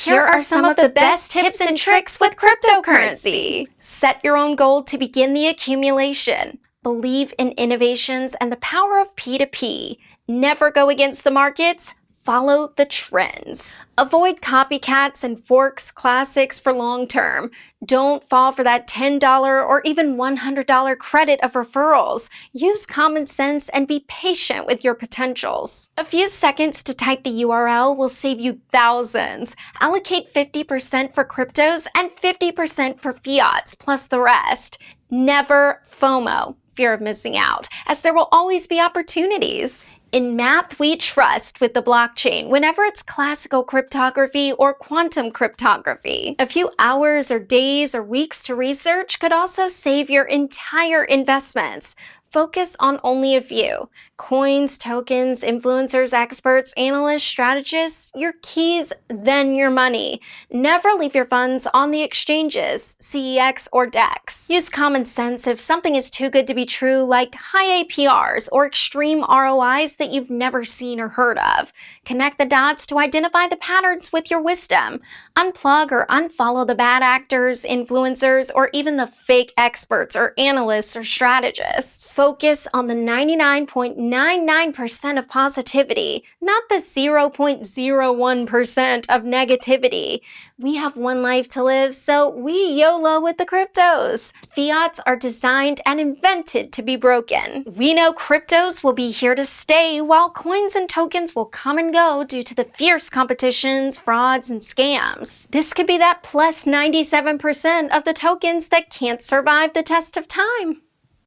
Here are some of the best tips and tricks with cryptocurrency. Set your own goal to begin the accumulation. Believe in innovations and the power of P2P. Never go against the markets. Follow the trends. Avoid copycats and forks classics for long term. Don't fall for that $10 or even $100 credit of referrals. Use common sense and be patient with your potentials. A few seconds to type the URL will save you thousands. Allocate 50% for cryptos and 50% for fiats, plus the rest. Never FOMO, fear of missing out, as there will always be opportunities. In math, we trust with the blockchain whenever it's classical cryptography or quantum cryptography. A few hours or days or weeks to research could also save your entire investments. Focus on only a few. Coins, tokens, influencers, experts, analysts, strategists, your keys, then your money. Never leave your funds on the exchanges, CEX or DEX. Use common sense if something is too good to be true, like high APRs or extreme ROIs that you've never seen or heard of. Connect the dots to identify the patterns with your wisdom. Unplug or unfollow the bad actors, influencers, or even the fake experts or analysts or strategists. Focus on the 99.99% of positivity, not the 0.01% of negativity. We have one life to live, so we YOLO with the cryptos. Fiats are designed and invented to be broken. We know cryptos will be here to stay, while coins and tokens will come and go due to the fierce competitions, frauds, and scams. This could be that plus 97% of the tokens that can't survive the test of time.